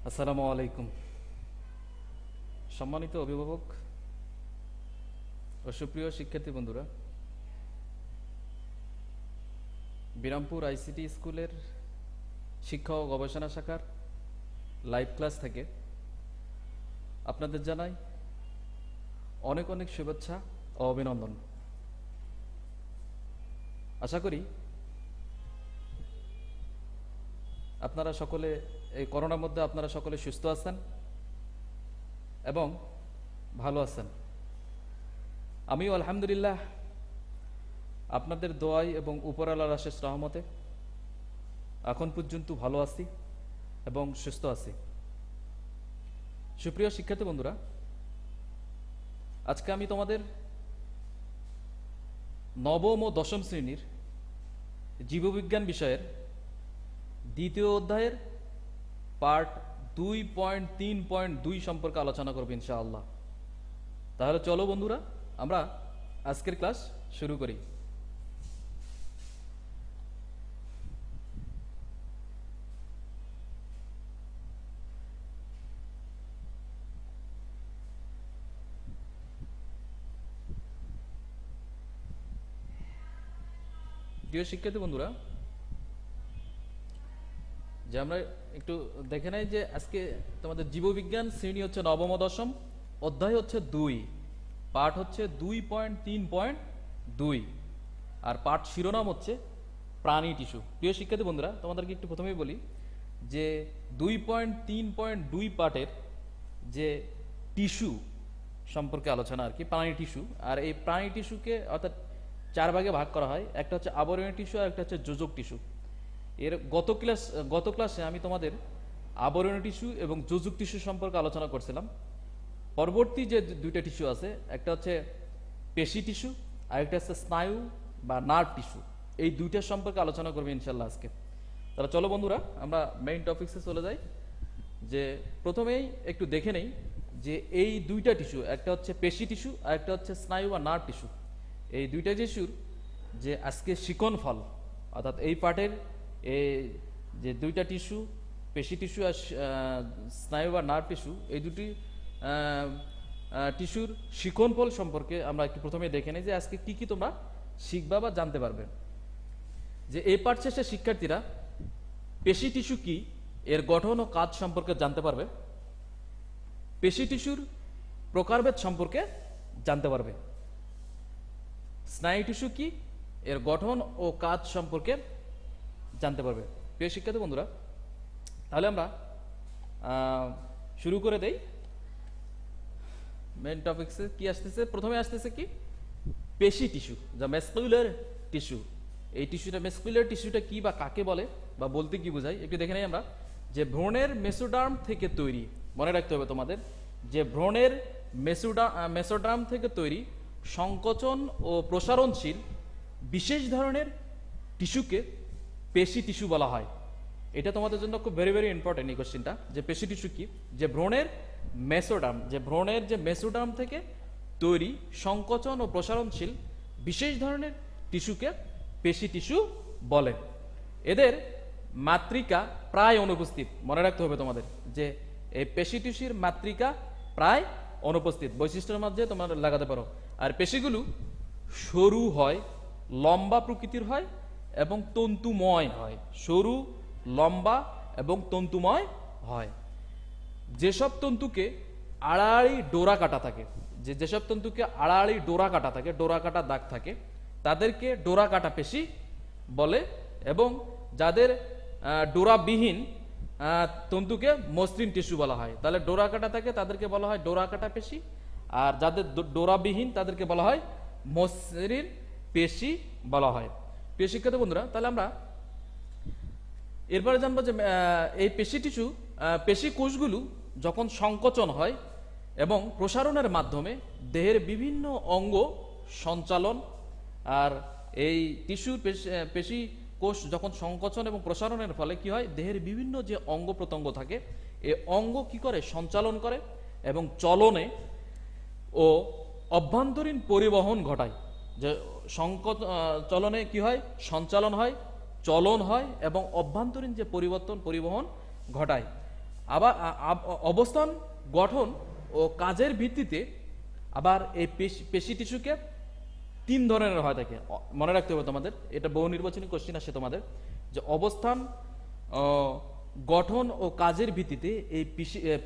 আসসালামু আলাইকুম। সম্মানিত অভিভাবক ও সুপ্রিয় শিক্ষার্থী বন্ধুরা, বিরামপুর আইসিটি স্কুলের শিক্ষা ও গবেষণা শাখার লাইভ ক্লাস থেকে আপনাদের জানাই অনেক অনেক শুভেচ্ছা ও অভিনন্দন। আশা করি আপনারা সকলে এই করোনার মধ্যে আপনারা সকলে সুস্থ আছেন এবং ভালো আছেন। আমিও আলহামদুলিল্লাহ আপনাদের দোয়াই এবং উপরওয়ালার আশিস রহমতে এখন পর্যন্ত ভালো আছি এবং সুস্থ আছি। সুপ্রিয় শিক্ষার্থী বন্ধুরা, আজকে আমি তোমাদের নবম ও দশম শ্রেণীর জীববিজ্ঞান বিষয়ের দ্বিতীয় অধ্যায়ের পার্ট 2.3.2 সম্পর্কে আলোচনা করব ইনশাআল্লাহ। তাহলে চলো বন্ধুরা, আমরা আজকের ক্লাস শুরু করি। প্রিয় শিক্ষার্থী বন্ধুরা, যে আমরা একটু দেখে নাই যে আজকে তোমাদের জীববিজ্ঞান শ্রেণী হচ্ছে নবম ও দশম, অধ্যায় হচ্ছে 2, পাঠ হচ্ছে 2.3.2 আর পাঠ শিরোনাম হচ্ছে প্রাণী টিস্যু। প্রিয় শিক্ষার্থী বন্ধুরা, তোমাদেরকে একটু প্রথমেই বলি যে 2.3.2 পাঠের যে টিস্যু সম্পর্কে আলোচনা আর কি, প্রাণী টিস্যু। আর এই প্রাণী টিস্যুকে অর্থাৎ 4 ভাগে ভাগ করা হয়। একটা হচ্ছে আবরণী টিস্যু আর একটা হচ্ছে যোজক টিস্যু। এর গত ক্লাসে আমি তোমাদের আবরণী টিস্যু এবং যোজক টিস্যু সম্পর্কে আলোচনা করছিলাম। পরবর্তী যে দুইটা টিস্যু আছে, একটা হচ্ছে পেশি টিস্যু আর একটা হচ্ছে স্নায়ু বা নার্ভ টিস্যু। এই দুইটা সম্পর্কে আলোচনা করবো ইনশাল্লাহ আজকে। তাহলে চলো বন্ধুরা, আমরা মেইন টপিকসে চলে যাই। যে প্রথমেই একটু দেখে নেই যে এই দুইটা টিস্যু, একটা হচ্ছে পেশি টিস্যু আর একটা হচ্ছে স্নায়ু বা নার্ভ টিস্যু। এই দুইটা টিস্যুর যে আজকে শিকন ফল, অর্থাৎ এই পার্টের এই যে দুইটা টিস্যু, পেশি টিস্যু আর স্নায়ু বা নার্ভ টিস্যু, এই দুটি টিস্যুর শিকন ফল সম্পর্কে আমরা একটু প্রথমে দেখে নিই যে আজকে কি কি তোমরা শিখবা বা জানতে পারবে। যে এই পাঠ শেষে শিক্ষার্থীরা পেশি টিস্যু কি, এর গঠন ও কাজ সম্পর্কে জানতে পারবে। পেশি টিস্যুর প্রকারভেদ সম্পর্কে জানতে পারবে। স্নায়ু টিস্যু কি, এর গঠন ও কাজ সম্পর্কে জানতে পারবে। প্রিয় শিক্ষার্থী বন্ধুরা, তাহলে আমরা শুরু করে দেই। মেইন টপিকসে কি আসতেছে, প্রথমে আসতেছে কি পেশি টিস্যু, যা মাসকুলার টিস্যু। এই টিস্যুটা, মাসকুলার টিস্যুটা কি বা কাকে বলে বা বলতে কি বোঝায় একটু দেখে নেই আমরা। যে ভ্রূণের মেসোডার্ম থেকে তৈরি, মনে রাখতে হবে তোমাদের, যে ভ্রূণের মেসোডার্ম থেকে তৈরি সংকোচন ও প্রসারণশীল বিশেষ ধরনের টিস্যুকে পেশি টিস্যু বলা হয়। এটা তোমাদের জন্য খুব ভেরি ভেরি ইম্পর্টেন্ট এই কোশ্চেনটা, যে পেশি টিস্যু কি। যে ভ্রূণের মেসোডার্ম, যে ভ্রূণের যে মেসোডার্ম থেকে তৈরি সংকোচন ও প্রসারণশীল বিশেষ ধরনের টিস্যুকে পেশি টিস্যু বলে। এদের মাতৃকা প্রায় অনুপস্থিত, মনে রাখতে হবে তোমাদের, যে এই পেশি টিস্যুর মাতৃকা প্রায় অনুপস্থিত। বৈশিষ্ট্যের মধ্যে তোমরা লাগাতে পারো। আর পেশিগুলো সরু হয়, লম্বা প্রকৃতির হয় এবং তন্তুময় হয়। সরু, লম্বা এবং তন্তুময় হয়। যেসব তন্তুকে আড়াআড়ি ডোরা কাটা থাকে, যেসব তন্তুকে আড়াআড়ি ডোরা কাটা থাকে, ডোরা কাটা দাগ থাকে, তাদেরকে ডোরা কাটা পেশি বলে। এবং যাদের ডোরাবিহীন তন্তুকে মসৃণ টিস্যু বলা হয়। তাহলে ডোরা কাটা থাকে তাদেরকে বলা হয় ডোরা কাটা পেশি, আর যাদের ডোরাবিহীন তাদেরকে বলা হয় মসৃণ পেশি বলা হয়। প্রিয় শিক্ষার্থী বন্ধুরা, তাহলে আমরা এরপরে জানবো যে এই পেশি টিস্যু, পেশি কোষগুলো যখন সংকোচন হয় এবং প্রসারণের মাধ্যমে দেহের বিভিন্ন অঙ্গ সঞ্চালন, আর এই টিস্যুর পেশি কোষ যখন সংকোচন এবং প্রসারণের ফলে কি হয়, দেহের বিভিন্ন যে অঙ্গ প্রত্যঙ্গ থাকে এই অঙ্গ কি করে, সঞ্চালন করে এবং চলনে ও অভ্যন্তরীণ পরিবহন ঘটায়। যে চলনে কি হয়, সঞ্চালন হয়, চলন হয় এবং অভ্যন্তরীণ যে পরিবহন ঘটায়। আবার অবস্থান, গঠন ও কাজের ভিত্তিতে আবার এই পেশি টিস্যুকে 3 ধরনের হয় থাকে। মনে রাখতে হবে তোমাদের, এটা বহু নির্বাচনী কোশ্চেন আসে তোমাদের, যে অবস্থান, গঠন ও কাজের ভিত্তিতে এই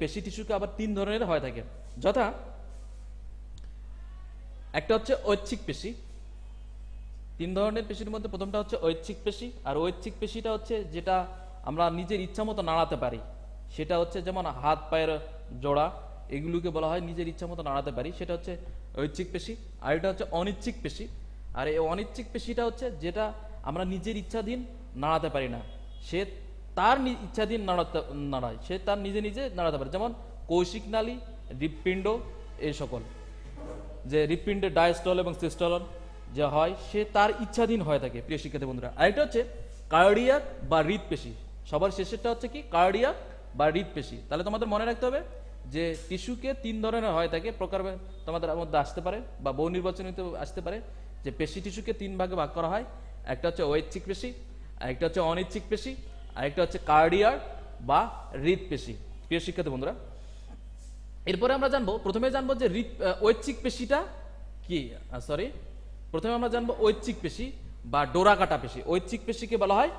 পেশি টিস্যুকে আবার 3 ধরনের হয় থাকে। যথা একটা হচ্ছে ঐচ্ছিক পেশি। 3 ধরনের পেশির মধ্যে প্রথমটা হচ্ছে ঐচ্ছিক পেশি। আর ঐচ্ছিক পেশিটা হচ্ছে যেটা আমরা নিজের ইচ্ছা মতো নাড়াতে পারি, সেটা হচ্ছে যেমন হাত পায়ের জোড়া, এগুলোকে বলা হয় নিজের ইচ্ছা মতো নাড়াতে পারি, সেটা হচ্ছে ঐচ্ছিক পেশি। আর এটা হচ্ছে অনিচ্ছিক পেশি। আর এই অনিচ্ছিক পেশিটা হচ্ছে যেটা আমরা নিজের ইচ্ছাধীন নাড়াতে পারি না, সে তার ইচ্ছাধীন নাড়ায়, সে তার নিজে নিজে নাড়াতে পারে। যেমন কৌশিক নালী, হৃৎপিণ্ড, এই সকল যে হৃৎপিণ্ডের ডায়াস্টল এবং সিস্টলন যে হয়, সে তার ইচ্ছাধীন হয়ে থাকে প্রিয় শিক্ষার্থী বন্ধুরা। আরেকটা হচ্ছে কার্ডিয়াক বা হৃদপেশি। সবার শেষেরটা হচ্ছে কি কার্ডিয়াক বা হৃদপেশি। তাহলে তোমাদের মনে রাখতে হবে যে টিস্যুকে 3 ধরনের হয়ে থাকে, প্রকার তোমাদের মধ্যে আসতে পারে বা বহু নির্বাচনীতে আসতে পারে, যে পেশি টিস্যুকে 3 ভাগে ভাগ করা হয়। একটা হচ্ছে ঐচ্ছিক পেশি, আরেকটা হচ্ছে অনিচ্ছিক পেশি, আরেকটা হচ্ছে কার্ডিয়াক বা হৃদপেশি প্রিয় শিক্ষার্থী বন্ধুরা। এরপরে আমরা জানবো, প্রথমে জানবো যে ঐচ্ছিক পেশিটা কি, প্রথমে আমরা জানবো ঐচ্ছিক পেশি বা ডোরাকাটা পেশি। ঐচ্ছিক পেশিকে বলা হয়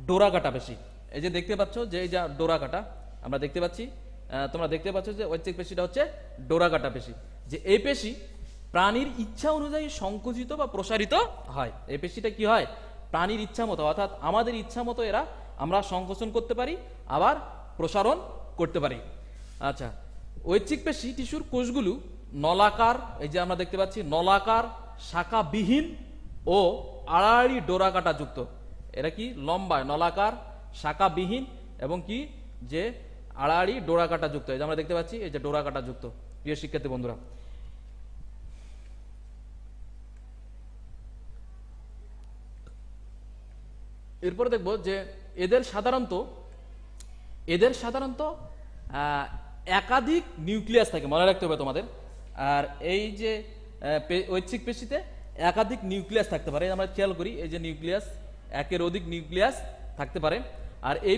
ডোরাকাটা পেশি। এই যে দেখতে পাচ্ছ যে এই যে ডোরাকাটা আমরা দেখতে পাচ্ছি, তোমরা দেখতে পাচ্ছ যে ঐচ্ছিক পেশিটা হচ্ছে ডোরাকাটা পেশি। যে এই পেশি প্রাণীর ইচ্ছা অনুযায়ী সংকুচিত বা প্রসারিত হয়। এই পেশিটা কি হয়, প্রাণীর ইচ্ছা মতো, অর্থাৎ আমাদের ইচ্ছা মতো এরা আমরা সংকোচন করতে পারি, আবার প্রসারণ করতে পারি। আচ্ছা, ঐচ্ছিক পেশি টিস্যুর কোষগুলো নলাকার, এই যে আমরা দেখতে পাচ্ছি নলাকার, শাখাবিহীন ও আড়াআড়ি ডোরাকাটা যুক্ত। এরা কি লম্বা, নলাকার, শাখাবিহীন এবং কি যে আড়াআড়ি ডোরাকাটা যুক্ত। এই যে আমরা দেখতে পাচ্ছি এই যে ডোরাকাটা যুক্ত প্রিয় শিক্ষার্থী বন্ধুরা। এরপরে দেখব যে এদের সাধারণত একাধিক নিউক্লিয়াস থাকে, মনে রাখতে হবে তোমাদের। আর এই যে ঐচ্ছিক পেশিতে একাধিক নিউক্লিয়াস থাকতে পারে, আমরা খেয়াল করি এই যে নিউক্লিয়াস, একের অধিক নিউক্লিয়াস থাকতে পারে। আর এই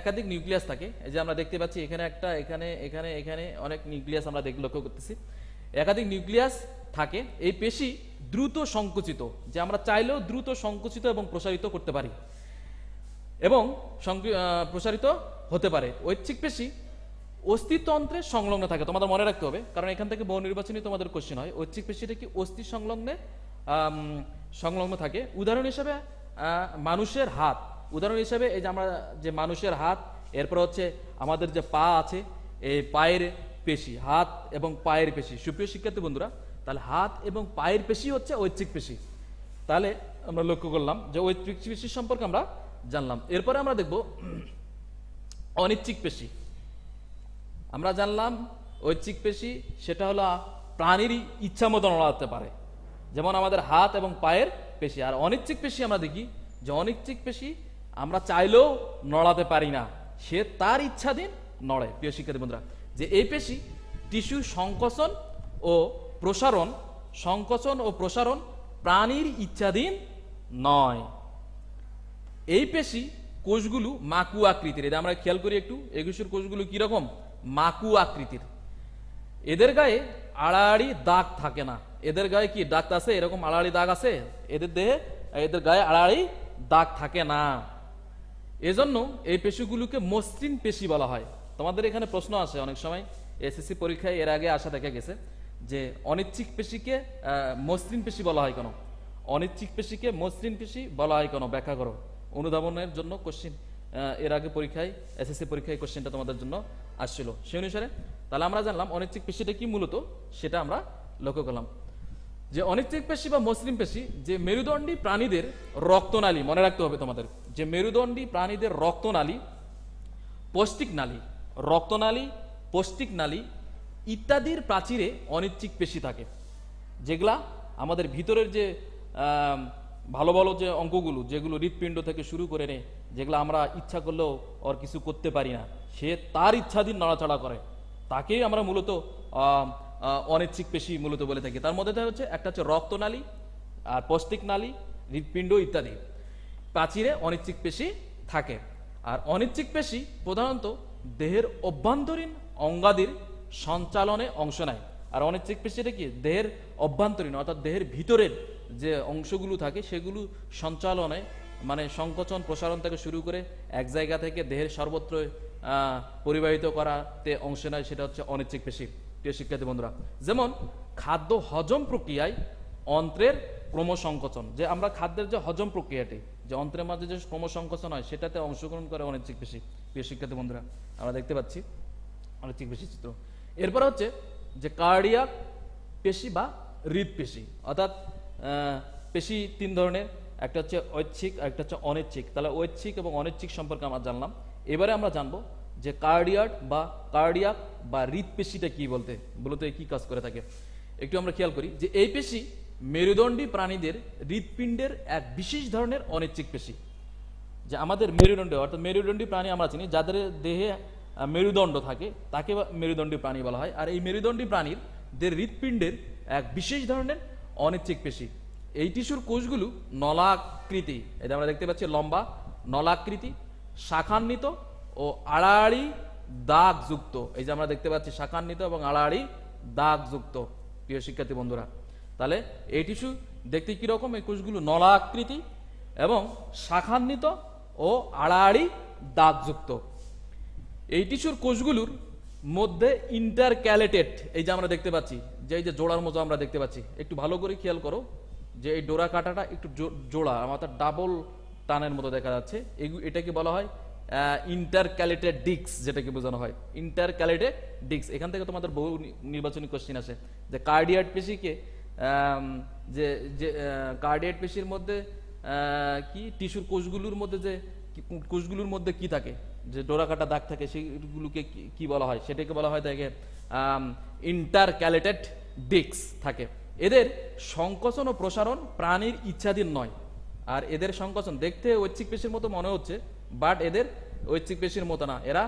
একাধিক নিউক্লিয়াস থাকে, এই যে আমরা দেখতে পাচ্ছি এখানে একটা, এখানে এখানে এখানে অনেক নিউক্লিয়াস আমরা লক্ষ্য করতেছি, একাধিক নিউক্লিয়াস থাকে। এই পেশি দ্রুত সংকুচিত, যে আমরা চাইলেও দ্রুত সংকুচিত এবং প্রসারিত করতে পারি এবং প্রসারিত হতে পারে। ঐচ্ছিক পেশি অস্থিতন্ত্রে সংলগ্ন থাকে, তোমাদের মনে রাখতে হবে, কারণ এখান থেকে বহু নির্বাচনী তোমাদের কোশ্চেন হয়। ঐচ্ছিক পেশিটা কি অস্থি সংলগ্ন থাকে। উদাহরণ হিসেবে মানুষের হাত, উদাহরণ হিসেবে এই যে আমরা যে মানুষের হাত, এরপর হচ্ছে আমাদের যে পা আছে, এই পায়ের পেশি, হাত এবং পায়ের পেশি। সুপ্রিয় শিক্ষার্থী বন্ধুরা, তাহলে হাত এবং পায়ের পেশি হচ্ছে ঐচ্ছিক পেশি। তাহলে আমরা লক্ষ্য করলাম যে ঐচ্ছিক পেশি সম্পর্কে আমরা জানলাম। এরপরে আমরা দেখব অনিচ্ছিক পেশি। আমরা জানলাম ঐচ্ছিক পেশি সেটা হলো প্রাণীর ইচ্ছা মতো নড়াতে পারে, যেমন আমাদের হাত এবং পায়ের পেশি। আর অনিচ্ছিক পেশি আমরা দেখি যে অনিচ্ছিক পেশি আমরা চাইলেও নড়াতে পারি না, সে তার ইচ্ছাধীন নড়ে প্রিয় শিক্ষার্থী বন্ধুরা। যে এই পেশি টিস্যু সংকোচন ও প্রসারণ প্রাণীর ইচ্ছাধীন নয়। এই পেশি কোষগুলো মাকু আকৃতির, এটা আমরা খেয়াল করি একটু, এগুলোর কোষগুলো কিরকম, মাকু আকৃতির। এদের গায়ে আড়াআড়ি দাগ থাকে না। এদের গায়ে কি দাগ আছে, এরকম আড়াআড়ি দাগ আছে এদের দেহে, এদের গায়ে আড়াআড়ি দাগ থাকে না। এজন্য এই পেশিগুলোকে মসৃণ পেশি বলা হয়। তোমাদের এখানে প্রশ্ন আসে অনেক সময়, এসএসসি পরীক্ষায় এর আগে আসা দেখা গেছে যে অনিচ্ছিক পেশিকে মসৃণ পেশি বলা হয় কেন, অনিচ্ছিক পেশিকে মসৃণ পেশি বলা হয় কেন, ব্যাখ্যা করো। অনুধাবনের জন্য কোশ্চেন এর আগে পরীক্ষায়, এসএসসি পরীক্ষায় কোশ্চেনটা তোমাদের জন্য আসছিল, সেই অনুসারে তাহলে আমরা জানলাম অনিচ্ছিক পেশিটা কি মূলত, সেটা আমরা লক্ষ্য করলাম। যে অনিচ্ছিক পেশি বা মসৃণ পেশি, যে মেরুদণ্ডী প্রাণীদের রক্তনালী, মনে রাখতে হবে তোমাদের, যে মেরুদণ্ডী প্রাণীদের রক্তনালী, পৌষ্টিক নালী ইত্যাদির প্রাচীরে অনিচ্ছিক পেশি থাকে, যেগুলা আমাদের ভিতরের যে ভালো ভালো যে অঙ্গগুলো, যেগুলো হৃৎপিণ্ড থেকে শুরু করে নেয়, যেগুলো আমরা ইচ্ছা করলেও আর কিছু করতে পারি না, সে তার ইচ্ছাধীন নড়াচড়া করে, তাকেই আমরা মূলত অনিচ্ছিক পেশি মূলত বলে থাকি। তার মধ্যে হচ্ছে একটা হচ্ছে রক্তনালী, আর পৌষ্টিক নালী, হৃৎপিণ্ড ইত্যাদি প্রাচীরে অনিচ্ছিক পেশি থাকে। আর অনিচ্ছিক পেশি প্রধানত দেহের অভ্যন্তরীণ অঙ্গাদির সঞ্চালনে অংশ নেয়। আর অনিচ্ছিক পেশিটা কি দেহের অভ্যন্তরীণ অর্থাৎ দেহের ভিতরের যে অংশগুলো থাকে সেগুলো সঞ্চালনে মানে সংকোচন প্রসারণ থেকে শুরু করে এক জায়গা থেকে দেহের সর্বত্র পরিবাহিত করাতে অংশ নেয়, সেটা হচ্ছে অনিচ্ছিক পেশি। প্রিয় শিক্ষার্থী বন্ধুরা, যেমন খাদ্য হজম প্রক্রিয়ায় অন্ত্রের ক্রমসংকোচন, যে আমরা খাদ্যের যে হজম প্রক্রিয়াটি যে অন্ত্রের মাঝে যে ক্রমসংকোচন হয় সেটাতে অংশগ্রহণ করে অনিচ্ছিক পেশি। প্রিয় শিক্ষার্থী বন্ধুরা, আমরা দেখতে পাচ্ছি অনিচ্ছিক পেশি চিত্র। এরপর হচ্ছে যে কার্ডিয়াক পেশি বা হৃদপেশি, অর্থাৎ পেশি তিন ধরনের, একটা হচ্ছে ঐচ্ছিক, একটা হচ্ছে অনিচ্ছিক। তাহলে ঐচ্ছিক এবং অনিচ্ছিক সম্পর্কে আমরা জানলাম। এবারে আমরা জানবো যে কার্ডিয়াক বা হৃদপেশিটা কি বলতে মূলত কি কাজ করে থাকে। একটু আমরা খেয়াল করি যে এই পেশি মেরুদণ্ডী প্রাণীদের হৃদপিণ্ডের এক বিশেষ ধরনের অনিচ্ছিক পেশি। যে আমাদের মেরুদণ্ডে অর্থাৎ মেরুদণ্ডী প্রাণী আমরা চিনি, যাদের দেহে মেরুদণ্ড থাকে তাকে মেরুদণ্ডী প্রাণী বলা হয়। আর এই মেরুদণ্ডী প্রাণীর হৃদপিণ্ডের এক বিশেষ ধরনের অনিচ্ছিক পেশি। এই টিস্যুর কোষগুলো নলাকৃতি, এটা আমরা দেখতে পাচ্ছি লম্বা নলাকৃতি, শাখান্বিত ও আড়াআড়ি দাগযুক্ত। এই যে আমরা দেখতে পাচ্ছি শাখান্বিত এবং আড়াআড়ি দাগযুক্ত। প্রিয় শিক্ষার্থী বন্ধুরা, তাহলে এই টিস্যু দেখতে কিরকম? এই কোষগুলো নলাকৃতি এবং শাখান্বিত ও আড়াআড়ি দাগযুক্ত। এই টিস্যুর কোষগুলোর মধ্যে ইন্টারক্যালেটেড, এই যে আমরা দেখতে পাচ্ছি যে এই যে জোড়ার মতো আমরা দেখতে পাচ্ছি, একটু ভালো করে খেয়াল করো যে এই ডোরা কাটাটা একটু জোড়া অর্থাৎ ডাবল টানের মতো দেখা যাচ্ছে। এটাকে বলা হয় ইন্টারক্যালেটেড ডিস্ক, যেটাকে বোঝানো হয় ইন্টারক্যালেটেড ডিস্ক। এখান থেকে তোমাদের বহু নির্বাচনী কোশ্চেন আসে যে কার্ডিয়াক পেশিকে যে কার্ডিয়াক পেশির মধ্যে কি টিস্যুর কোষগুলোর মধ্যে যে কোষগুলোর মধ্যে কি থাকে, যে ডোরাকাটা দাগ থাকে, সেগুলোকে কি বলা হয়? সেটাকে বলা হয় তাকে ইন্টারক্যালেটেড ডিস্ক থাকে। এদের সংকোচন ও প্রসারণ প্রাণীর ইচ্ছাধীন নয়। আর এদের সংকোচন দেখতে ঐচ্ছিক পেশির মতো মনে হচ্ছে, বাট এদের ঐচ্ছিক পেশির মতো না, এরা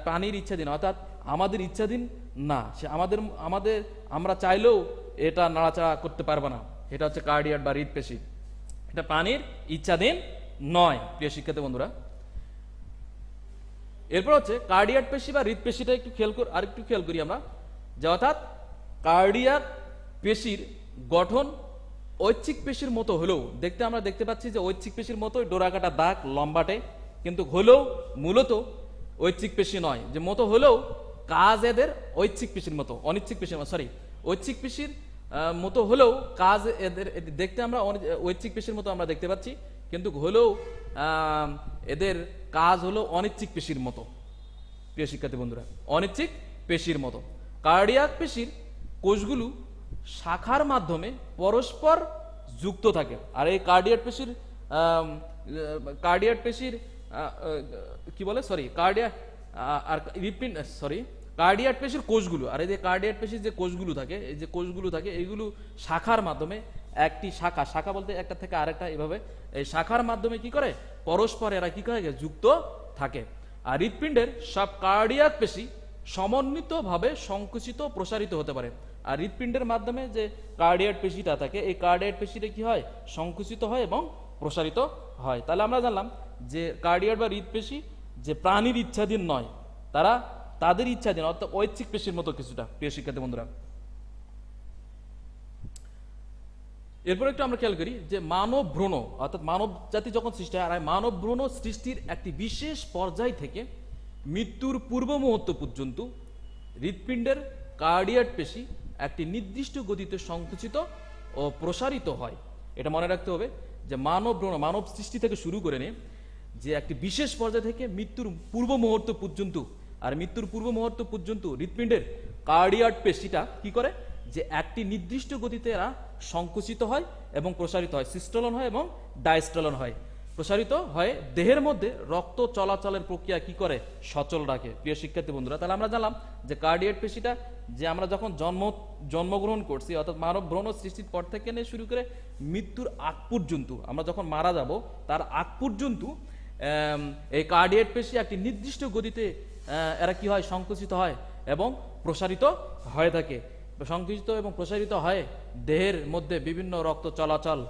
প্রাণীর ইচ্ছাধীন, অর্থাৎ আমাদের ইচ্ছাধীন না। সে আমরা চাইলেও এটা নাড়াচাড়া করতে পারবো না। এটা হচ্ছে কার্ডিয়াক বা হৃদপেশি, এটা প্রাণীর ইচ্ছাধীন নয়। প্রিয় শিক্ষার্থী বন্ধুরা, এরপর হচ্ছে কার্ডিয়াক পেশি বা হৃদপেশিটা একটু খেয়াল করি আমরা, যে অর্থাৎ কার্ডিয়াক পেশির গঠন ঐচ্ছিক পেশির মতো হলেও আমরা দেখতে পাচ্ছি যে ঐচ্ছিক পেশির মতোই ডোরাকাটা দাগ লম্বাটে, কিন্তু হলেও মূলত ঐচ্ছিক পেশি নয়। যে মতো হলেও কাজ এদের ঐচ্ছিক পেশির মতো, অনিচ্ছিক পেশির মতো, ঐচ্ছিক পেশির মতো হলেও কাজ এদের দেখতে আমরা ঐচ্ছিক পেশির মতো আমরা দেখতে পাচ্ছি, কিন্তু হলেও এদের কাজ হলো অনিচ্ছিক পেশির মতো। প্রিয় শিক্ষার্থী বন্ধুরা, অনিচ্ছিক পেশির মতো। কার্ডিয়াক পেশির কোষগুলো শাখার মাধ্যমে পরস্পর যুক্ত থাকে। আর এই কার্ডিয়াক পেশির কি বলে কার্ডিয়াক পেশির কোষগুলো, আর এই যে কার্ডিয়াক পেশির যে কোষগুলো থাকে, এই যে কোষগুলো থাকে, এইগুলো শাখার মাধ্যমে একটি শাখা বলতে একটা থেকে আরেকটা, এভাবে এই শাখার মাধ্যমে কি করে পরস্পর এরা কি করে যুক্ত থাকে। আর হৃৎপিণ্ডের সব কার্ডিয়াক পেশি সমন্বিতভাবে সংকুচিত প্রসারিত হতে পারে। আর হৃৎপিণ্ডের মাধ্যমে যে কার্ডিয়াক পেশিটা থাকে, এই কার্ডিয়াক পেশিটা কি হয় সংকুচিত হয় এবং প্রসারিত হয়। তাহলে আমরা জানলাম যে কার্ডিয়াক বা হৃৎপেশি যে প্রাণীর ইচ্ছাধীন নয়, তাদের ইচ্ছাধীন, অর্থাৎ ঐচ্ছিক পেশির মতো কিছুটা। প্রিয় শিক্ষার্থী বন্ধুরা, এরপর একটু আমরা খেয়াল করি যে মানব ভ্রূণ অর্থাৎ মানব জাতি যখন সৃষ্টি হয়, আর মানব ভ্রূণ সৃষ্টির একটি বিশেষ পর্যায় থেকে মৃত্যুর পূর্ব মুহূর্ত পর্যন্ত হৃৎপিণ্ডের কার্ডিয়াক পেশি একটি নির্দিষ্ট গতিতে সংকুচিত ও প্রসারিত হয়। এটা মনে রাখতে হবে যে মানব সৃষ্টি থেকে শুরু করে নিয়ে যে একটি বিশেষ পর্যায় থেকে মৃত্যুর পূর্ব মুহূর্ত পর্যন্ত, আর মৃত্যুর পূর্ব মুহূর্ত পর্যন্ত হৃৎপিণ্ডের কার্ডিয়াক পেশিটা কি করে যে একটি নির্দিষ্ট গতিতে এরা সংকুচিত হয় এবং প্রসারিত হয়, সিস্টোলন হয় এবং ডায়াস্টোলন হয়। প্রসারিত হয় দেহের মধ্যে রক্ত চলাচলের প্রক্রিয়া কি করে সচল রাখে। প্রিয় শিক্ষার্থী বন্ধুরা, তাহলে আমরা জানলাম যে কার্ডিয়াক পেশিটা যে আমরা যখন জন্মগ্রহণ করছি, অর্থাৎ মানব ভ্রূণ সৃষ্টির পর থেকে নিয়ে শুরু করে মৃত্যুর আগ পর্যন্ত, আমরা যখন মারা যাব তার আগ পর্যন্ত এই কার্ডিয়াক পেশি একটি নির্দিষ্ট গতিতে এরা কি হয় সংকুচিত হয় এবং প্রসারিত হয়ে থাকে। সংকুচিত এবং প্রসারিত হয় দেহের মধ্যে বিভিন্ন রক্ত চলাচল,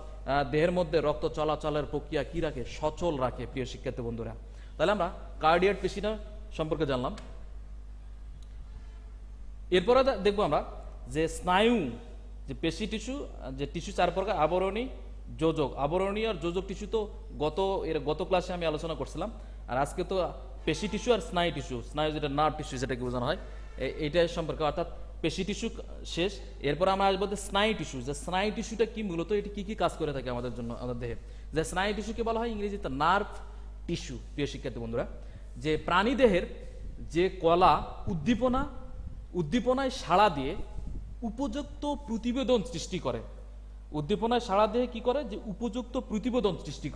দেহের মধ্যে রক্ত চলাচলের প্রক্রিয়া কি রাখে সচল রাখে। প্রিয় শিক্ষার্থী বন্ধুরা, তাহলে আমরা কার্ডিয়াক পেশিটা সম্পর্কে জানলাম। এরপরে দেখবো আমরা যে স্নায়ু, যে পেশি টিস্যু, যে টিস্যু 4 প্রকার: আবরণী, যোজক। আবরণী আর যোজক টিস্যু তো গত ক্লাসে আমি আলোচনা করছিলাম, আর আজকে তো পেশি টিস্যু আর স্নায়ু টিস্যু, স্নায়ু যেটা নার্ভ টিস্যু যেটাকে বোঝানো হয়, এইটার সম্পর্কে, অর্থাৎ পেশি টিস্যু শেষ। এরপর আমরা আসবো যে স্নায়ু টিস্যু, যে স্নায়ু টিস্যুটা কি, মূলত এটি কি কি কাজ করে থাকে আমাদের জন্য, আমাদের দেহে। যে স্নায়ু টিস্যুকে বলা হয় ইংরেজিতে নার্ভ টিস্যু। প্রিয় শিক্ষার্থী বন্ধুরা, যে প্রাণী দেহের যে কলা উদ্দীপনায় সাড়া দিয়ে উপযুক্ত প্রতিবেদন সৃষ্টি করে, উদ্দীপনায় সাড়া দিয়ে কি করে, যে উপযুক্ত প্রতিবেদন সৃষ্টি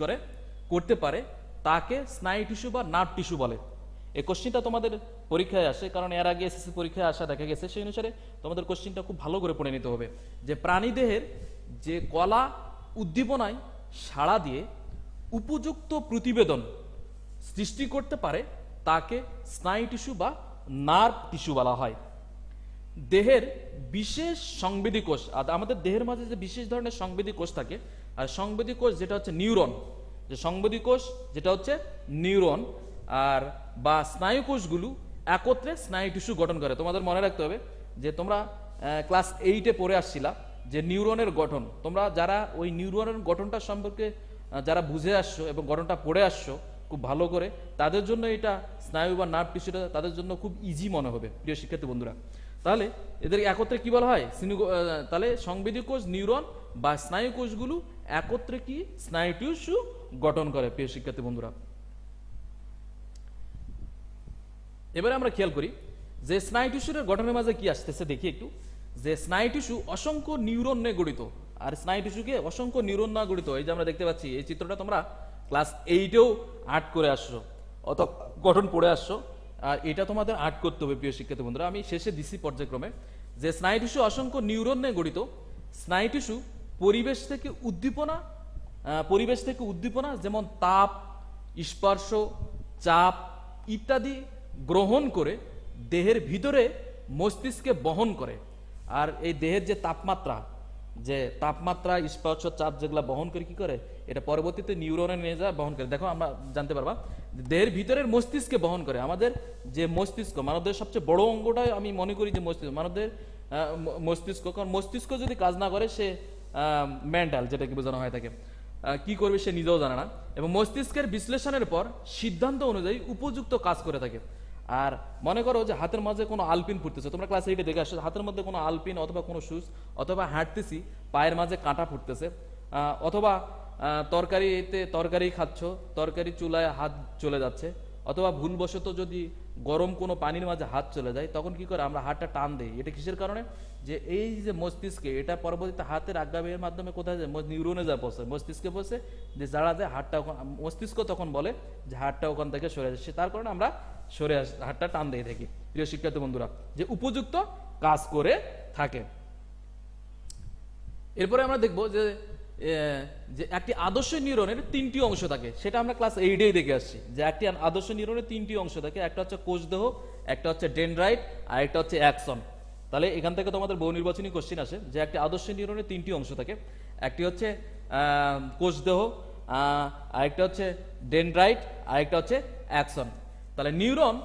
করতে পারে, তাকে স্নায়ু টিস্যু বা নার্ভ টিস্যু বলে। এই কোশ্চিনটা তোমাদের পরীক্ষায় আসে, কারণ এর আগে এসএসসি পরীক্ষায় আসা দেখা গেছে, সেই অনুসারে তোমাদের কোশ্চিনটা খুব ভালো করে পড়ে নিতে হবে। যে প্রাণী দেহের যে কলা উদ্দীপনায় সাড়া দিয়ে উপযুক্ত প্রতিবেদন সৃষ্টি করতে পারে, তাকে স্নায়ু টিস্যু বা নার্ভ টিস্যু বলা হয়। দেহের বিশেষ সংবেদী কোষ, আমাদের দেহের মাঝে যে বিশেষ ধরনের সংবেদী কোষ থাকে, আর সংবেদী কোষ যেটা হচ্ছে নিউরন, যে সংবেদী কোষ যেটা হচ্ছে নিউরন আর বা স্নায়ু কোষগুলো একত্রে স্নায়ু টিস্যু গঠন করে। তোমাদের মনে রাখতে হবে যে তোমরা ক্লাস 8-এ পড়ে আসছিলা যে নিউরনের গঠন, তোমরা যারা ওই নিউরনের গঠনটা সম্পর্কে যারা বুঝে আসছো এবং গঠনটা পড়ে আসছো খুব ভালো করে, তাদের জন্য এটা স্নায়ু বা নার্ভ টিস্যুটা তাদের জন্য খুব ইজি মনে হবে। প্রিয় শিক্ষার্থী বন্ধুরা, তাহলে এদের একত্রে কি বলা হয়? তাহলে সংবেদী কোষ, নিউরন বা স্নায়ু কোষগুলো একত্রে কি স্নায়ু টিস্যু গঠন করে। প্রিয় শিক্ষার্থী বন্ধুরা, এবারে আমরা খেয়াল করি যে স্নায়ু টিস্যুর গঠনের মাঝে কি আসতেছে, দেখি একটু। যে স্নায়ু টিস্যু অসংখ্য নিউরন নিয়ে গঠিত, আর স্নায়ু টিস্যুকে অসংখ্য নিউরন না গঠিত। এই যে আমরা দেখতে পাচ্ছি, এই চিত্রটা তোমরা ক্লাস 8-এও আর্ট করে আসছো, অত গঠন পড়ে আসছো, আর এটা তোমাদের আর্ট করতে হবে। প্রিয় শিক্ষার্থী বন্ধুরা, আমি শেষে দিচ্ছি পর্যায়ক্রমে যে স্নায়ু টিস্যু অসংখ্য নিউরন নিয়ে গঠিত। স্নায়ু টিস্যু পরিবেশ থেকে উদ্দীপনা যেমন তাপ, স্পর্শ, চাপ ইত্যাদি গ্রহণ করে দেহের ভিতরে মস্তিষ্কে বহন করে। আর এই দেহের যে তাপমাত্রা, স্পর্শ, চাপ যেগুলো বহন করে কি করে, এটা পরবর্তীতে নিউরনে নিয়ে যায়, বহন করে। দেখো আমরা জানতে পারবা দেহের ভিতরের মস্তিষ্কে বহন করে। আমাদের যে মস্তিষ্ক, মানবদের সবচেয়ে বড় অঙ্গটাই আমি মনে করি যে মস্তিষ্ক, মানবদের মস্তিষ্ক। কারণ মস্তিষ্ক যদি কাজ না করে, সে মেন্টাল যেটাকে বোঝানো হয় থাকে, কি করবে সে নিজেও জানে না, এবং মস্তিষ্কের বিশ্লেষণের পর সিদ্ধান্ত অনুযায়ী উপযুক্ত কাজ করে থাকে। আর মনে করো যে হাতের মাঝে কোনো আলপিন ফুটতেছে, তোমরা ক্লাস 8-এ দেখে আসছো, হাতের মধ্যে কোনো আলপিন অথবা কোনো সুচ, অথবা হাঁটতেছি পায়ের মাঝে কাঁটা ফুটতেছে, অথবা তরকারি খাচ্ছ, তরকারি চুলায় হাত চলে যাচ্ছে, অথবা ভুলবশত যদি গরম কোনো পানির মাঝে হাত চলে যায়, তখন কি করে আমরা হাতটা টান দেই। এটা কিসের কারণে? যে এই যে মস্তিষ্কে, এটা পরবর্তীতে হাতের আজ্ঞাবেগের মাধ্যমে কোথায় যায়, নিউরনে যা পৌঁছে, মস্তিষ্কে পৌঁছে, যে যারা যায় হাতটা, মস্তিষ্ক তখন বলে যে হাতটা ওখান থেকে সরে যাচ্ছে, তার কারণে আমরা হাতটা টান দিয়ে থাকি। প্রিয় শিক্ষার্থী বন্ধুরা, যে উপযুক্ত কাজ করে থাকে। এরপরে আমরা দেখবো যে একটি আদর্শ নিউরনের 3টি অংশ থাকে, সেটা আমরা ক্লাস 8-এই দেখে আসছি। যে একটি আদর্শ নিউরনের 3টি অংশ থাকে, একটা হচ্ছে কোষদেহ, একটা হচ্ছে ডেনড্রাইট, আর একটা হচ্ছে অ্যাক্সন। তাহলে এখান থেকে তোমাদের বহু নির্বাচনী কোশ্চিন আসে যে একটি আদর্শ নিউরনের 3টি অংশ থাকে, একটি হচ্ছে কোষদেহ, আরেকটা হচ্ছে ডেনড্রাইট, আরেকটা হচ্ছে অ্যাক্সন। তাহলে নিউরন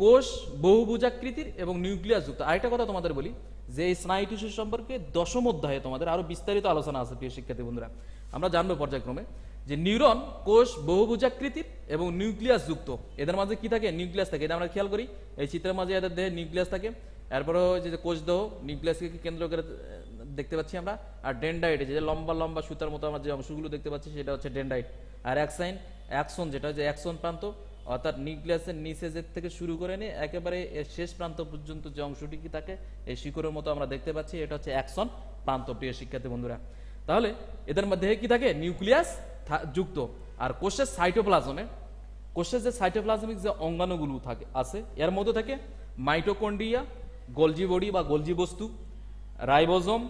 কোষ বহুভুজাকৃতির এবং নিউক্লিয়াস যুক্ত। আরেকটা কথা তোমাদের বলি যে এই স্নায়ু টিস্যু সম্পর্কে 10ম অধ্যায়ে তোমাদের আরো বিস্তারিত আলোচনা আছে। প্রিয় শিক্ষার্থী বন্ধুরা, আমরা জানবো পর্যায়ক্রমে যে নিউরন কোষ বহুভুজাকৃতির এবং নিউক্লিয়াস যুক্ত। এদের মাঝে কি থাকে? নিউক্লিয়াস থাকে। এটা আমরা খেয়াল করি, এই চিত্রের মাঝে এদের দেহে নিউক্লিয়াস থাকে। এরপরে যে কোষ দেহ, নিউক্লিয়াসকে কেন্দ্র করে দেখতে পাচ্ছি আমরা। আর ডেনড্রাইট, যে লম্বা লম্বা সুতার মতো আমরা যে অংশগুলো দেখতে পাচ্ছি, সেটা হচ্ছে ডেনড্রাইট। আর অ্যাক্সন যেটা হচ্ছে অ্যাক্সন প্রান্ত, অর্থাৎ নিউক্লিয়াসের নিচে থেকে শুরু করে নিয়ে একেবারে এর শেষ প্রান্ত পর্যন্ত যে অংশটি কি থাকে, এই শিকড়ের মতো আমরা দেখতে পাচ্ছি, এটা হচ্ছে অ্যাক্সন প্রান্ত। প্রিয় শিক্ষার্থী বন্ধুরা, তাহলে এদের মধ্যে কি থাকে? নিউক্লিয়াস যুক্ত। আর কোষের যে সাইটোপ্লাজমিক যে অঙ্গাণুগুলো থাকে আছে, এর মধ্যে থাকে মাইটোকন্ড্রিয়া, গোলজি বডি বা গোলজি বস্তু, রাইবোজোম,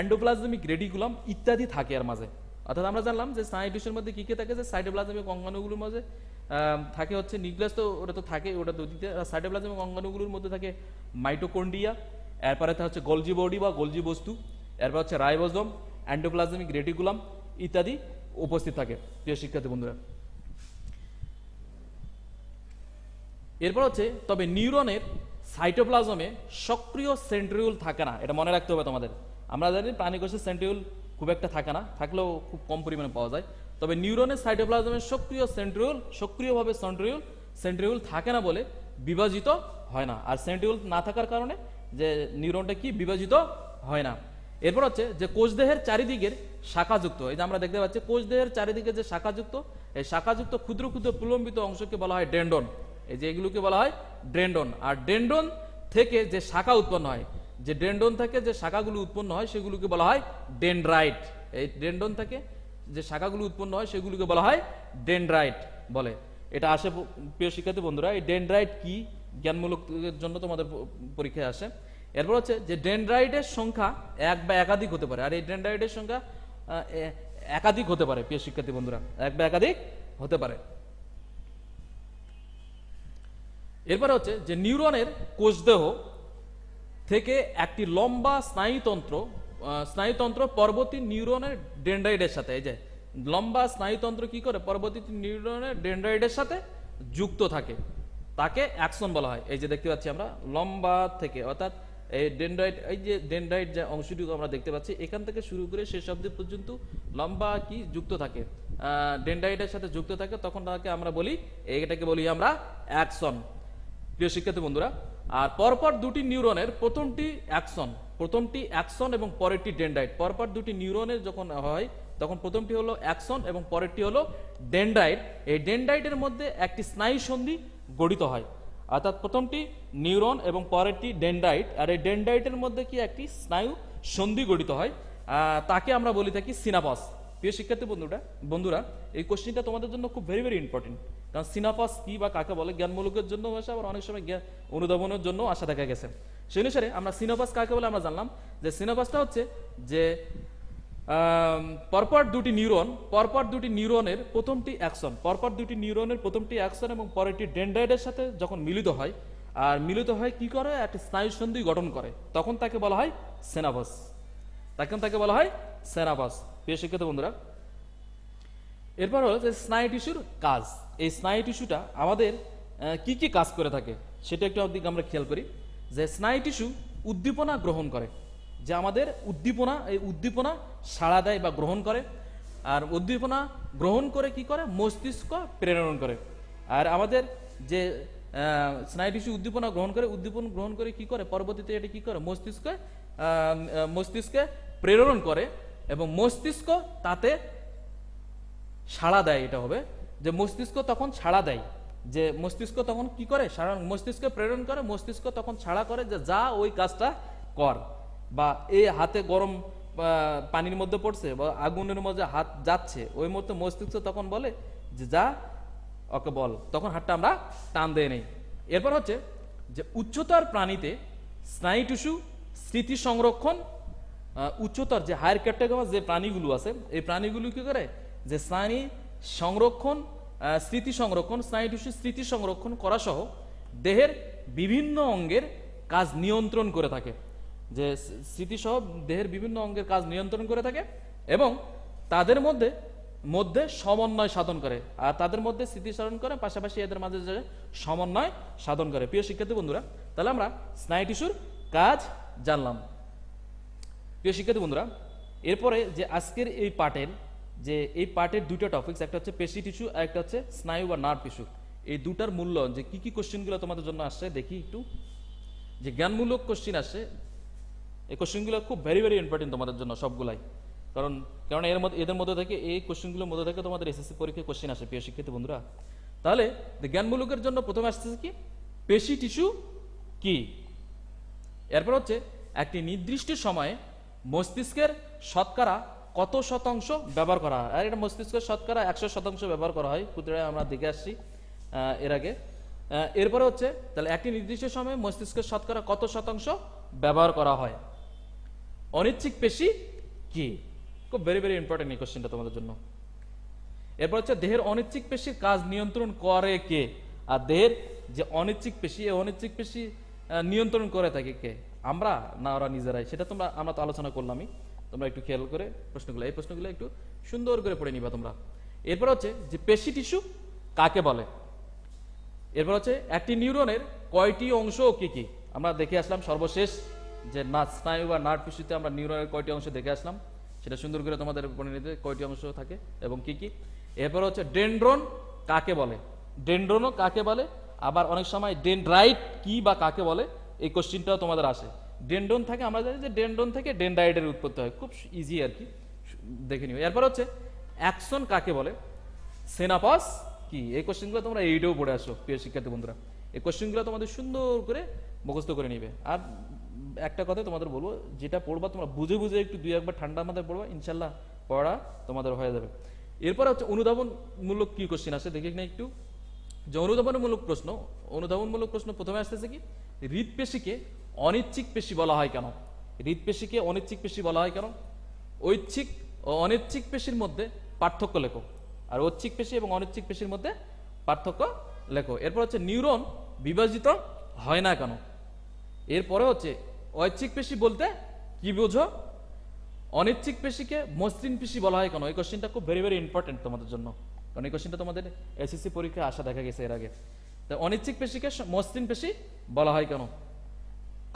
এন্ডোপ্লাজমিক রেটিকুলাম ইত্যাদি থাকে এর মাঝে। অর্থাৎ আমরা জানলাম যে স্নায়ু টিস্যুর মধ্যে কি কি থাকে, যে সাইটোপ্লাজমিক অঙ্গাণুগুলোর মাঝে থাকে হচ্ছে নিউক্লিয়াস, তো ওটা তো থাকে, ওটা দুদিকে। সাইটোপ্লাজমিক অঙ্গাণুগুলোর মধ্যে থাকে মাইটোকন্ড্রিয়া, এরপরে হচ্ছে গোলজি বডি বা গোলজি বস্তু, এরপর হচ্ছে রাইবোজোম, এন্ডোপ্লাজমিক রেটিকুলাম ইত্যাদি উপস্থিত থাকে। প্রিয় শিক্ষার্থী বন্ধুরা, এরপর হচ্ছে তবে নিউরনের সাইটোপ্লাজমে সক্রিয় সেন্ট্রিউল থাকে না, এটা মনে রাখতে হবে তোমাদের। আমরা জানি প্রাণীকোষে সেন্ট্রিউল খুব একটা থাকে না, থাকলেও খুব কম পরিমাণে পাওয়া যায়। তবে নিউরনের সাইটোপ্লাজমে সক্রিয়ভাবে সেন্ট্রিউল থাকে না বলে বিভাজিত হয় না। আর সেন্ট্রিউল না থাকার কারণে যে নিউরনটা কি বিভাজিত হয় না। এরপর হচ্ছে যে কোষদেহের চারিদিকের শাখাযুক্ত, এই যে আমরা দেখতে পাচ্ছি কোষদেহের চারিদিকে যে শাখাযুক্ত, এই শাখাযুক্ত ক্ষুদ্র ক্ষুদ্র প্রলম্বিত অংশকে বলা হয় ডেন্ড্রন। এই যে এগুলোকে বলা হয় ডেন্ড্রন। আর ডেন্ড্রন থেকে যে শাখা উৎপন্ন হয়, যে ডেন্ড্রন থেকে যে শাখাগুলো উৎপন্ন হয় সেগুলোকে বলা হয় ডেনড্রাইট। এই ডেন্ড্রন থেকে যে শাখাগুলো উৎপন্ন হয় সেগুলোকে বলা হয় ডেনড্রাইট বলে। এটা আসে প্রিয় শিক্ষার্থী বন্ধুরা, এই ডেনড্রাইট কি জ্ঞানমূলকের জন্য তোমাদের পরীক্ষায় আসে। এরপর হচ্ছে যে ডেনড্রাইটের সংখ্যা এক বা একাধিক হতে পারে। আর এই ডেনড্রাইটের সংখ্যা একাধিক হতে পারে প্রিয় শিক্ষার্থী বন্ধুরা, এক বা একাধিক হতে পারে। এরপরে হচ্ছে যে নিউরনের কোষদেহ থেকে একটি লম্বা স্নায়ুতন্ত্র পরবর্তী নিউরনের ডেনড্রাইটের সাথে, এই যে লম্বা স্নায়ুতন্ত্র কি করে পরবর্তী নিউরনের ডেনড্রাইটের সাথে যুক্ত থাকে, তাকে অ্যাক্সন বলা হয়। এই যে দেখতে পাচ্ছি আমরা লম্বা থেকে, অর্থাৎ এই ডেনড্রাইট, এই যে ডেনড্রাইট যে অংশটুকু আমরা দেখতে পাচ্ছি এখান থেকে শুরু করে শেষ অবধি পর্যন্ত লম্বা কি যুক্ত থাকে, ডেনড্রাইটের সাথে যুক্ত থাকে, তখন তাকে আমরা বলি, এটাকে বলি আমরা অ্যাক্সন প্রিয় শিক্ষার্থী বন্ধুরা। আর পরপর দুটি নিউরনের প্রথমটি অ্যাক্সন এবং পরেরটি ডেনড্রাইট, পরপর দুটি নিউরনের যখন হয় তখন প্রথমটি হলো অ্যাক্সন এবং পরেরটি হলো ডেনড্রাইট। এই ডেনড্রাইটের মধ্যে একটি স্নায়ু সন্ধি গঠিত হয়, অর্থাৎ প্রথমটি নিউরন এবং পরেরটি ডেনড্রাইট, আর এই ডেনড্রাইটের মধ্যে কি একটি স্নায়ু সন্ধি গঠিত হয়, তাকে আমরা বলি থাকি সিনাপাস। প্রিয় শিক্ষার্থী বন্ধুরা এই কোশ্চেনটা তোমাদের জন্য খুব ভেরি ভেরি ইম্পর্টেন্ট, কারণ সিনাপাস কি বা কাকে বলে জ্ঞানমূলকের জন্য আসে, আবার অনেক সময় অনুধাবনের জন্য আশা দেখা গেছে। সেই অনুসারে আমরা সিনাপাস কাকে বলে আমরা জানলাম যে সিনাপাসটা হচ্ছে যে পরপর দুটি নিউরনের প্রথমটি অ্যাকশন এবং পরেরটি ডেনড্রাইটের সাথে যখন মিলিত হয়, আর মিলিত হয় কি করে একটি স্নায়ু সন্ধি গঠন করে, তখন তাকে বলা হয় সিনাপাস। প্রিয় শিক্ষার্থী বন্ধুরা, এরপর হলো যে স্নায়ু টিস্যুর কাজ। এই স্নায়ু টিস্যুটা আমাদের কি কি কাজ করে থাকে সেটা একটু দিকে আমরা খেয়াল করি। যে স্নায়ু টিস্যু উদ্দীপনা গ্রহণ করে, যে আমাদের উদ্দীপনা সাড়া দেয় বা গ্রহণ করে, আর উদ্দীপনা গ্রহণ করে কি করে মস্তিষ্ক প্রেরণ করে। আর আমাদের যে স্নায়ু টিস্যু উদ্দীপনা গ্রহণ করে কি করে পরবর্তীতে এটা কি করে মস্তিষ্কে প্রেরণ করে, এবং মস্তিষ্ক তাতে সাড়া দেয়। এটা হবে যে মস্তিষ্ক তখন সাড়া দেয়, যে মস্তিষ্ক তখন কি করে মস্তিষ্কে প্রেরণ করে, মস্তিষ্ক তখন ছাড়া করে যে যা ওই কাজটা কর, বা এই হাতে গরম পানির মধ্যে পড়ছে বা আগুনের মধ্যে হাত যাচ্ছে, ওই মুহূর্তে মস্তিষ্ক তখন বলে যে যা ওকে বল, তখন হাতটা আমরা টান দিয়ে নেই। এরপর হচ্ছে যে উচ্চতর প্রাণীতে স্নায়ু টিস্যু স্মৃতি সংরক্ষণ, উচ্চতর যে হায়ার ক্যাটাগরি যে প্রাণীগুলো আছে এই প্রাণীগুলো কি করে যে স্নায়ু টিস্যু স্মৃতি সংরক্ষণ করা সহ দেহের বিভিন্ন অঙ্গের কাজ নিয়ন্ত্রণ করে থাকে, যে স্মৃতিসহ দেহের বিভিন্ন অঙ্গের কাজ নিয়ন্ত্রণ করে থাকে এবং তাদের মধ্যে সমন্বয় সাধন করে, আর তাদের মধ্যে স্মৃতি সাধন করে, পাশাপাশি এদের মাঝে সমন্বয় সাধন করে। প্রিয় শিক্ষার্থী বন্ধুরা, তাহলে আমরা স্নায়ু টিস্যুর কাজ জানলাম। প্রিয় শিক্ষার্থী বন্ধুরা, এরপরে যে আজকের এই পার্টের দুটো টপিকস, একটা হচ্ছে পেশি টিস্যু আর একটা হচ্ছে স্নায়ু বা নার্ভ টিস্যু। এই দুটার মূল্য যে কি কি কোশ্চেনগুলো তোমাদের জন্য আসছে দেখি একটু। যে জ্ঞানমূলক কোশ্চেন আসছে, এই কোশ্চেনগুলো খুব ভেরি ভেরি ইম্পর্টেন্ট তোমাদের জন্য সবগুলাই, কারণ এদের মধ্যে থেকে এই কোশ্চেনগুলোর মধ্যে থেকে তোমাদের এসএসসি পরীক্ষায় কোশ্চেন আসে। প্রিয় শিক্ষার্থী বন্ধুরা, তাহলে জ্ঞানমূলকের জন্য প্রথমে আসতেছে কি পেশি টিস্যু কি, এরপর হচ্ছে একটি নির্দিষ্ট সময়ে মস্তিষ্কের শতকরা কত শতাংশ ব্যবহার করা হয়, আর এটা মস্তিষ্কের শতকরা 100% ব্যবহার করা হয়, পুত্রে আমরা দেখে আসছি এর আগে। এরপরে হচ্ছে তাহলে একটি নির্দিষ্ট সময়ে মস্তিষ্কের শতকরা কত শতাংশ ব্যবহার করা হয়। অনিচ্ছিক পেশি কি, খুব ভেরি ভেরি ইম্পর্টেন্ট এই কোশ্চেনটা তোমাদের জন্য। এরপর হচ্ছে দেহের অনিচ্ছিক পেশির কাজ নিয়ন্ত্রণ করে কে, আর দেহের যে অনিচ্ছিক পেশি এই অনিচ্ছিক পেশি নিয়ন্ত্রণ করে থাকে কে, আমরা না ওরা নিজেরাই, সেটা আমরা তো আলোচনা করলামই। তোমরা একটু খেয়াল করে এই প্রশ্নগুলো একটু সুন্দর করে পড়ে নিবা তোমরা। এরপর হচ্ছে যে পেশি টিস্যু কাকে বলে, এরপর হচ্ছে একটি নিউরনের কয়টি অংশ ও কি কি আমরা দেখে আসলাম সর্বশেষ যে স্নায়ু বা নার্ভ টিস্যুতে আমরা নিউরনের কয়টি অংশ দেখে আসলাম, সেটা সুন্দর করে তোমাদের পরিণতিতে কয়টি অংশ থাকে এবং কি কি। এরপর হচ্ছে ডেনড্রন কাকে বলে, ডেনড্রনও কাকে বলে, আবার অনেক সময় ডেনড্রাইট কি বা কাকে বলে এই কোশ্চিনটাও তোমাদের আসে। ডেনড্রন থাকে, আমরা জানি যে ডেনড্রন থেকে ডেনড্রাইটের উৎপত্তি হয়, খুব ইজি আর কি, দেখে নিও। এরপর হচ্ছে অ্যাকশন কাকে বলে, সেনাপাস কি, এই কোশ্চেনগুলো তোমরা এইটাও পড়ে আসো প্রিয় শিক্ষার্থী বন্ধুরা। এই কোশ্চেনগুলো তোমাদের সুন্দর করে মুখস্থ করে নিবে। আর একটা কথা তোমাদের বলবো, যেটা পড়বা তোমরা বুঝে বুঝে একটু দুই একবার ঠান্ডার মাথায় পড়বা, ইনশাল্লাহ পড়া তোমাদের হয়ে যাবে। এরপর হচ্ছে অনুধাবনমূলক কি কোশ্চেন আসে দেখি না একটু। যে অনুধাবনমূলক প্রশ্ন, অনুধাবনমূলক প্রশ্ন প্রথমে আসতেছে কি, হৃদপেশিকে অনিচ্ছিক পেশি বলা হয় কেন, হৃদপেশিকে অনিচ্ছিক পেশি বলা হয় কেন, ঐচ্ছিক ও অনিচ্ছিক পেশির মধ্যে পার্থক্য লেখো, আর ঐচ্ছিক পেশি এবং অনিচ্ছিক পেশির মধ্যে পার্থক্য লেখো। এরপর হচ্ছে নিউরন বিভাজিত হয় না কেন, এরপরে হচ্ছে ঐচ্ছিক পেশি বলতে কি বোঝো, অনিচ্ছিক পেশিকে মসৃণ পেশি বলা হয় কেন। এই কোশ্চেনটা খুব ভেরি ভেরি ইম্পর্টেন্ট তোমাদের জন্য, কারণ এই কোশ্চেনটা তোমাদের এসএসসি পরীক্ষায় আসা দেখা গেছে এর আগে। তো অনিচ্ছিক পেশিকে মসৃণ পেশি বলা হয় কেন,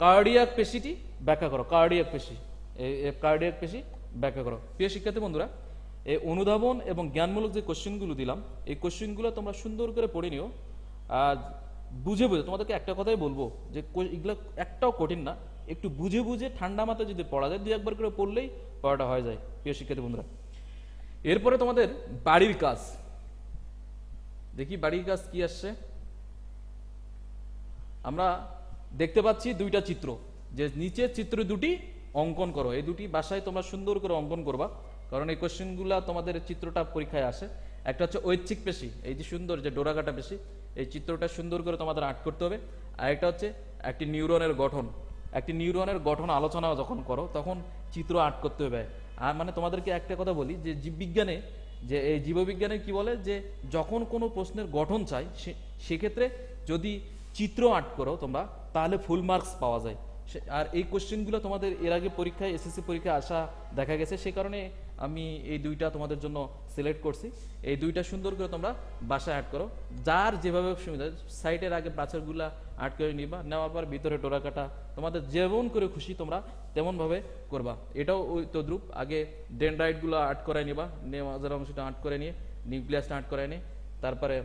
কার্ডিয়াক পেশিটি ব্যাখ্যা করো, কার্ডিয়াক পেশি, এই কার্ডিয়াক পেশি ব্যাখ্যা করো। প্রিয় শিক্ষার্থী বন্ধুরা, এই অনুধাবন এবং জ্ঞানমূলক যে কোশ্চেনগুলো দিলাম, এই কোশ্চেনগুলো তোমরা সুন্দর করে পড়ে নিও। আর বুঝে বুঝে, তোমাদেরকে একটা কথাই বলবো যে এগুলো একটাও কঠিন না, একটু বুঝে বুঝে ঠান্ডা মাথায় যদি পড়া যায়, দুই একবার করে পড়লেই পড়াটা হয়ে যায় প্রিয় শিক্ষার্থী বন্ধুরা। এরপরে তোমাদের বাড়ির কাজ, দেখি বাড়ির কাজ কি আসছে। আমরা দেখতে পাচ্ছি দুইটা চিত্র, যে নিচের চিত্র দুটি অঙ্কন করো। এই দুটি বাসায় তোমরা সুন্দর করে অঙ্কন করবা, কারণ এই কোশ্চেনগুলো তোমাদের চিত্রটা পরীক্ষায় আসে। একটা হচ্ছে ঐচ্ছিক পেশি, এই যে সুন্দর যে ডোরাকাটা পেশি, এই চিত্রটা সুন্দর করে তোমাদের আর্ট করতে হবে। আর একটা হচ্ছে একটি নিউরনের গঠন, একটি নিউরনের গঠন আলোচনা যখন করো তখন চিত্র আর্ট করতে হবে। আর মানে তোমাদেরকে একটা কথা বলি, যে জীববিজ্ঞানে, যে এই জীববিজ্ঞানে কি বলে, যে যখন কোনো প্রশ্নের গঠন চাই সেক্ষেত্রে যদি চিত্র আর্ট করো তোমরা, তাহলে ফুল মার্কস পাওয়া যায়। আর এই কোশ্চেনগুলো তোমাদের এর আগে পরীক্ষায়, এসএসসি পরীক্ষায় আসা দেখা গেছে, সে কারণে আমি এই দুইটা তোমাদের জন্য সিলেক্ট করছি। এই দুইটা সুন্দর করে তোমরা বাসায় অ্যাড করো, যার যেভাবে সুবিধা। সাইটের আগে প্রাচীরগুলা আর্ট করে নিবা, নেওয়ার পর ভিতরে ডোরা কাটা, তোমাদের যেমন করে খুশি তোমরা তেমনভাবে করবা। এটাও ওই তদ্রুপ, আগে ডেনড্রাইটগুলো আর্ট করে নিবা, নেওয়ার অংশটা আর্ট করে নিয়ে, নিউক্লিয়াসটা আর্ট করে নিয়ে, তারপরে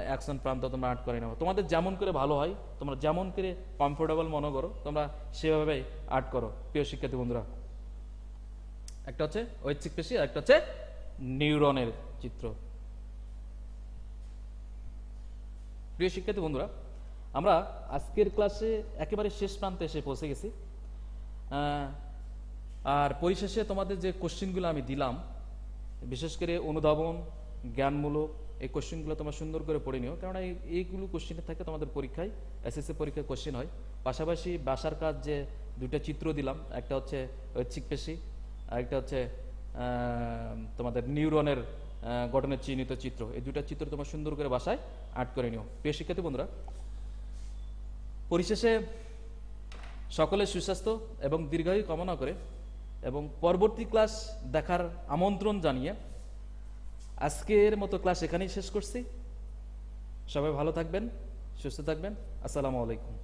অ্যাকশন প্রান্ত তোমরা আর্ট করে নেবো। তোমাদের যেমন করে ভালো হয়, তোমরা যেমন করে কমফোর্টেবল মনে করো, তোমরা সেভাবে আর্ট করো প্রিয় শিক্ষার্থী বন্ধুরা। একটা হচ্ছে ঐচ্ছিক পেশি, আর একটা হচ্ছে নিউরনের চিত্র। প্রিয় শিক্ষার্থী বন্ধুরা, আমরা আজকের ক্লাসে একেবারে শেষ প্রান্তে এসে পৌঁছে গেছি। আর পরিশেষে তোমাদের যে কোশ্চেনগুলো আমি দিলাম, বিশেষ করে অনুধাবন, জ্ঞানমূলক, এই কোশ্চেনগুলো তোমরা সুন্দর করে পড়ে নিও, কারণ এইগুলো কোশ্চেন থাকে তোমাদের পরীক্ষায়, এসএসসি পরীক্ষায় কোশ্চেন হয়। পাশাপাশি বাসার কাজ যে দুইটা চিত্র দিলাম, একটা হচ্ছে ঐচ্ছিক পেশি, আর একটা হচ্ছে তোমাদের নিউরনের গঠনের চিহ্নিত চিত্র। এই দুইটা চিত্র তোমরা সুন্দর করে বাসায় আর্ট করে নিও প্রিয় শিক্ষার্থী বন্ধুরা। পরিশেষে সকলের সুস্বাস্থ্য এবং দীর্ঘায়ু কামনা করে এবং পরবর্তী ক্লাস দেখার আমন্ত্রণ জানিয়ে আজকের মতো ক্লাস এখানেই শেষ করছি। সবাই ভালো থাকবেন, সুস্থ থাকবেন। আসসালামু আলাইকুম।